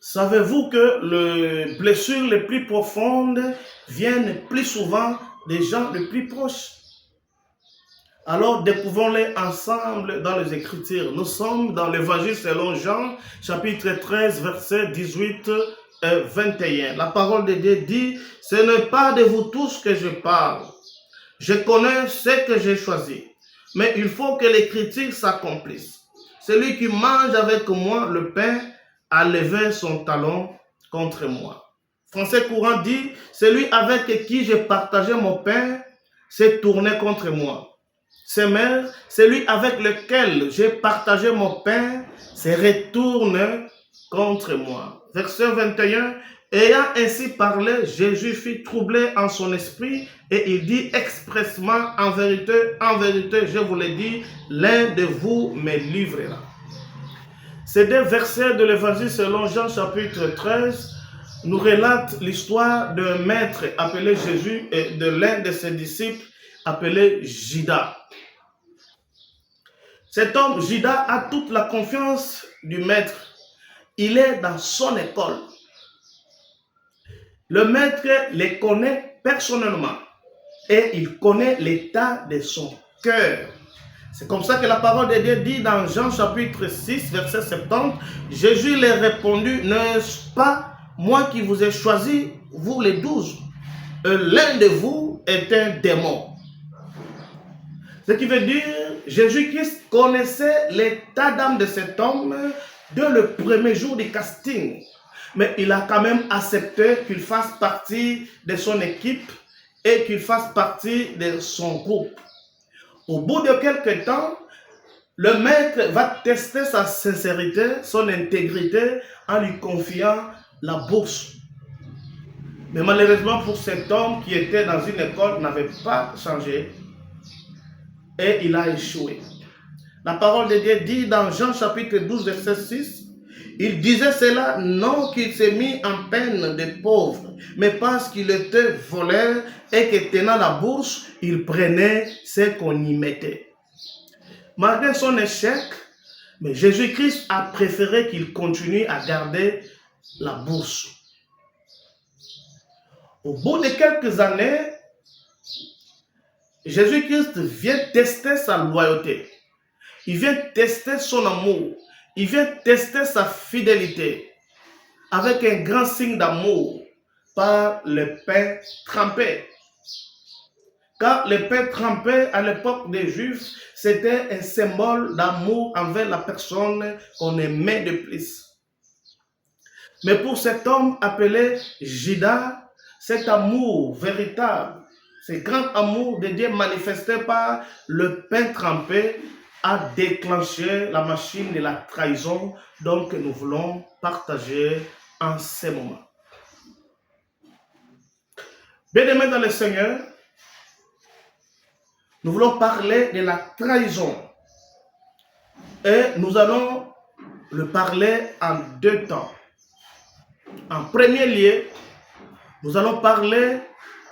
Savez-vous que les blessures les plus profondes viennent plus souvent des gens les plus proches? Alors découvrons-les ensemble dans les Écritures. Nous sommes dans l'Évangile selon Jean, chapitre 13, versets 18 et 21. La parole de Dieu dit, « Ce n'est pas de vous tous que je parle. Je connais ce que j'ai choisi. Mais il faut que l'Écriture s'accomplisse. Celui qui mange avec moi le pain a levé son talon contre moi. » Français courant dit, « Celui avec qui j'ai partagé mon pain s'est tourné contre moi. C'est même celui avec lequel j'ai partagé mon pain se retourne contre moi. » Verset 21. Ayant ainsi parlé, Jésus fut troublé en son esprit et il dit expressement, en vérité, je vous l'ai dit, l'un de vous me livrera. Ces deux versets de l'Évangile selon Jean chapitre 13 nous relatent l'histoire d'un maître appelé Jésus et de l'un de ses disciples appelé Judas. Cet homme, Judas, a toute la confiance du maître. Il est dans son école. Le maître les connaît personnellement et il connaît l'état de son cœur. C'est comme ça que la parole de Dieu dit dans Jean chapitre 6, verset 70, Jésus leur répondit, n'est-ce pas moi qui vous ai choisi, vous les 12? L'un de vous est un démon. Ce qui veut dire, Jésus-Christ connaissait l'état d'âme de cet homme dès le premier jour du casting. Mais il a quand même accepté qu'il fasse partie de son équipe et qu'il fasse partie de son groupe. Au bout de quelques temps, le maître va tester sa sincérité, son intégrité en lui confiant la bourse. Mais malheureusement pour cet homme qui était dans une école, n'avait pas changé et il a échoué. La parole de Dieu dit dans Jean chapitre 12, verset 6, il disait cela non qu'il s'est mis en peine de pauvre, mais parce qu'il était voleur et que tenant la bourse, il prenait ce qu'on y mettait. Malgré son échec, mais Jésus-Christ a préféré qu'il continue à garder la bourse. Au bout de quelques années, Jésus-Christ vient tester sa loyauté. Il vient tester son amour. Il vient tester sa fidélité avec un grand signe d'amour par le pain trempé. Car le pain trempé à l'époque des Juifs, c'était un symbole d'amour envers la personne qu'on aimait de plus. Mais pour cet homme appelé Judas, cet amour véritable, ce grand amour de Dieu manifesté par le pain trempé, a déclenché la machine de la trahison dont nous voulons partager en ce moment. Bien-aimés dans le Seigneur, nous voulons parler de la trahison. Et nous allons le parler en deux temps. En premier lieu, nous allons parler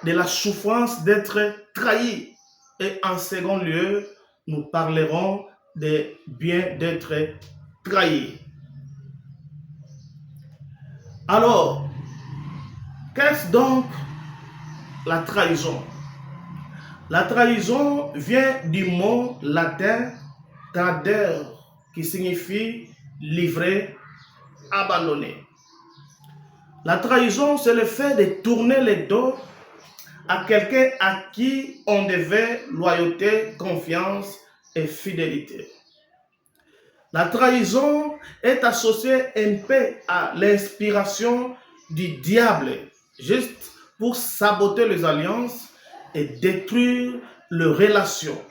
de la souffrance d'être trahi. Et en second lieu, nous parlerons de bien d'être trahi. Alors, qu'est-ce donc la trahison? La trahison vient du mot latin trader, qui signifie livrer, abandonner. La trahison, c'est le fait de tourner le dos à quelqu'un à qui on devait loyauté, confiance et fidélité. La trahison est associée un peu à l'inspiration du diable, juste pour saboter les alliances et détruire les relations.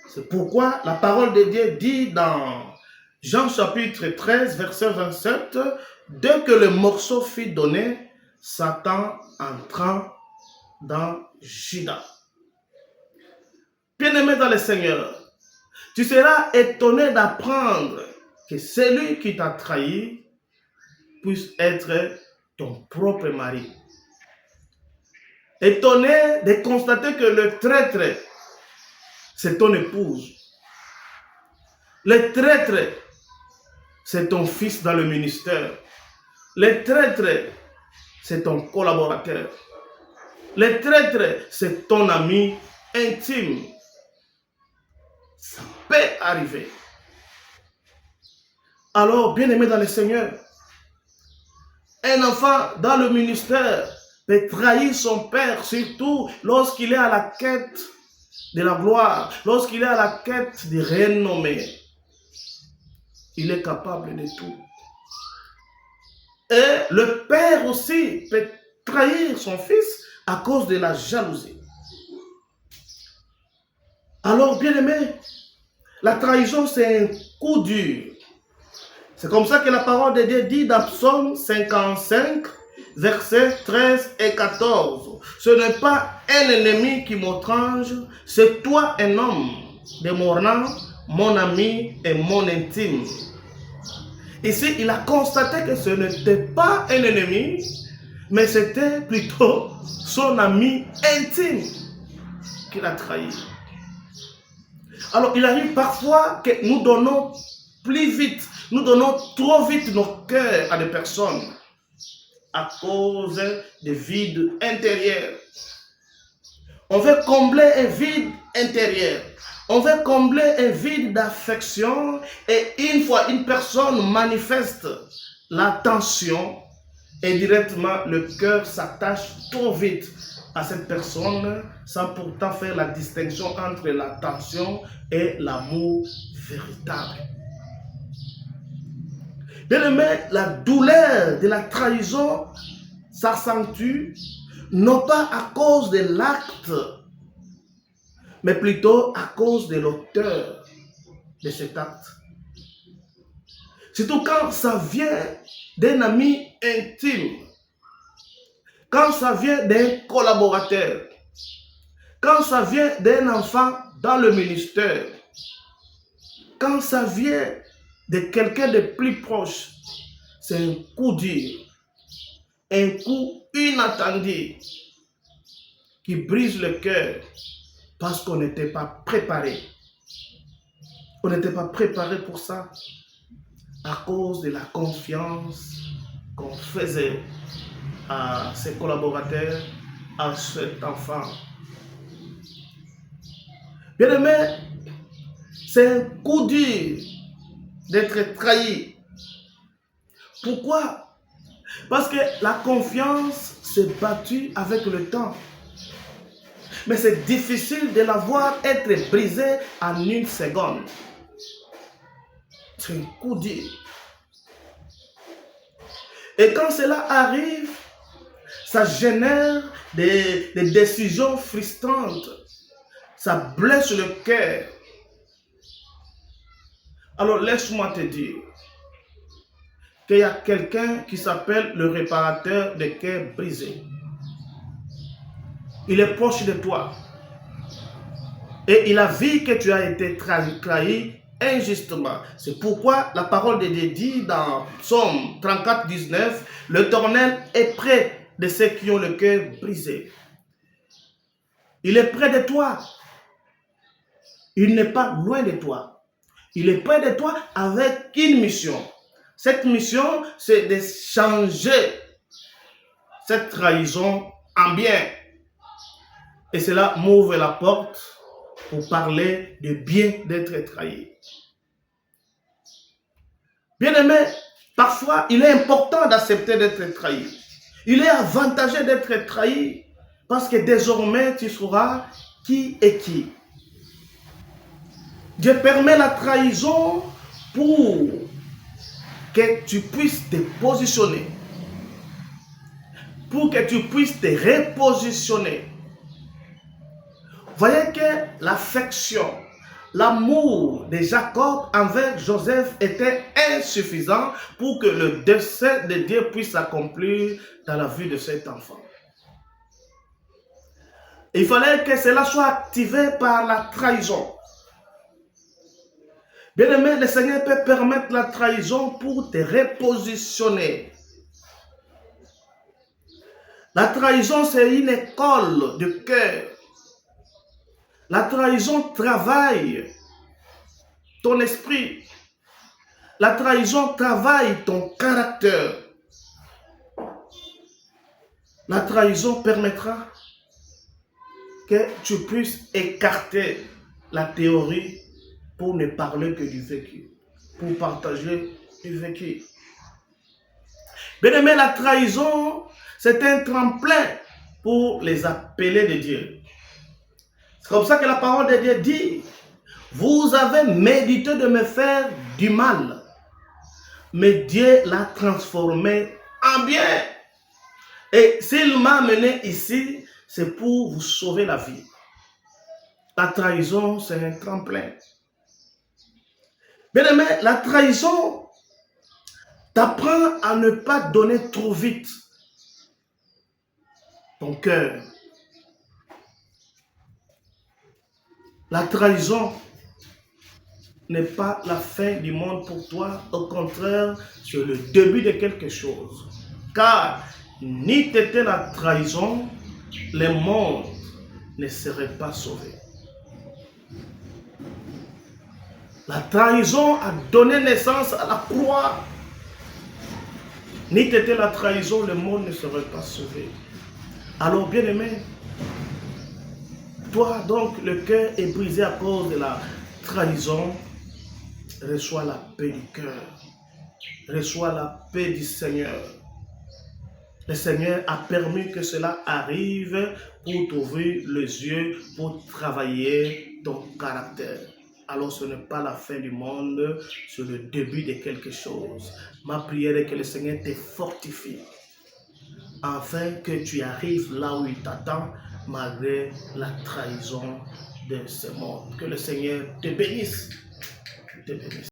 C'est pourquoi la parole de Dieu dit dans Jean chapitre 13, verset 27, « Dès que le morceau fut donné, Satan entra dans Judas. » Bien-aimé dans le Seigneur, tu seras étonné d'apprendre que celui qui t'a trahi puisse être ton propre mari. Étonné de constater que le traître, c'est ton épouse. Le traître, c'est ton fils dans le ministère. Le traître, c'est ton collaborateur. Le traître, c'est ton ami intime. Ça peut arriver. Alors, bien-aimé dans le Seigneur, un enfant dans le ministère peut trahir son père, surtout lorsqu'il est à la quête de la gloire, lorsqu'il est à la quête de renommée. Il est capable de tout. Et le père aussi peut trahir son fils à cause de la jalousie. Alors, bien-aimé, la trahison, c'est un coup dur. C'est comme ça que la parole de Dieu dit dans Psaume 55, versets 13 et 14. Ce n'est pas un ennemi qui m'étrange, c'est toi un homme de mon rang, mon ami et mon intime. Ici, il a constaté que ce n'était pas un ennemi, mais c'était plutôt son ami intime qu'il a trahi. Alors, il arrive parfois que nous donnons plus vite, nous donnons trop vite nos cœurs à des personnes à cause de vides intérieurs. On veut combler un vide intérieur. On veut combler un vide d'affection et une fois une personne manifeste l'attention et directement le cœur s'attache trop vite à cette personne sans pourtant faire la distinction entre l'attention et l'amour véritable. Bien-aimé, la douleur de la trahison s'accentue non pas à cause de l'acte, mais plutôt à cause de l'auteur de cet acte. Surtout quand ça vient d'un ami intime, quand ça vient d'un collaborateur, quand ça vient d'un enfant dans le ministère, quand ça vient de quelqu'un de plus proche, c'est un coup dur, un coup inattendu qui brise le cœur parce qu'on n'était pas préparé. On n'était pas préparé pour ça à cause de la confiance qu'on faisait à ses collaborateurs, à cet enfant. Bien aimé, c'est un coup dur d'être trahi. Pourquoi? Parce que la confiance s'est battue avec le temps. Mais c'est difficile de la voir être brisée en une seconde. C'est un coup dur. Et quand cela arrive, ça génère des décisions frustrantes. Ça blesse le cœur. Alors laisse-moi te dire qu'il y a quelqu'un qui s'appelle le réparateur des cœurs brisés. Il est proche de toi. Et il a vu que tu as été trahi injustement. C'est pourquoi la parole de Dieu dit dans Psaume 34, 19, l'Éternel est près de ceux qui ont le cœur brisé. Il est près de toi. Il n'est pas loin de toi. Il est près de toi avec une mission. Cette mission, c'est de changer cette trahison en bien. Et cela m'ouvre la porte pour parler de bien d'être trahi. Bien-aimé, parfois, il est important d'accepter d'être trahi. Il est avantageux d'être trahi parce que désormais, tu sauras qui est qui. Dieu permet la trahison pour que tu puisses te positionner, pour que tu puisses te repositionner. Voyez que l'affection, l'amour de Jacob envers Joseph était insuffisant pour que le dessein de Dieu puisse s'accomplir dans la vie de cet enfant. Il fallait que cela soit activé par la trahison. Bien-aimé, le Seigneur peut permettre la trahison pour te repositionner. La trahison, c'est une école de cœur. La trahison travaille ton esprit. La trahison travaille ton caractère. La trahison permettra que tu puisses écarter la théorie pour ne parler que du vécu, pour partager du vécu. Bien aimé, la trahison, c'est un tremplin pour les appelés de Dieu. C'est comme ça que la parole de Dieu dit, vous avez médité de me faire du mal, mais Dieu l'a transformé en bien. Et s'il m'a amené ici, c'est pour vous sauver la vie. La trahison, c'est un tremplin. Bien aimé, la trahison t'apprend à ne pas donner trop vite ton cœur. La trahison n'est pas la fin du monde pour toi. Au contraire, c'est le début de quelque chose. Car, ni t'était la trahison, le monde ne serait pas sauvé. La trahison a donné naissance à la croix. Ni t'était la trahison, le monde ne serait pas sauvé. Alors, bien-aimé, toi, donc, le cœur est brisé à cause de la trahison. Reçois la paix du cœur. Reçois la paix du Seigneur. Le Seigneur a permis que cela arrive pour t'ouvrir les yeux, pour travailler ton caractère. Alors ce n'est pas la fin du monde, c'est le début de quelque chose. Ma prière est que le Seigneur te fortifie, afin que tu arrives là où il t'attend, malgré la trahison de ce monde. Que le Seigneur te bénisse. Te bénisse.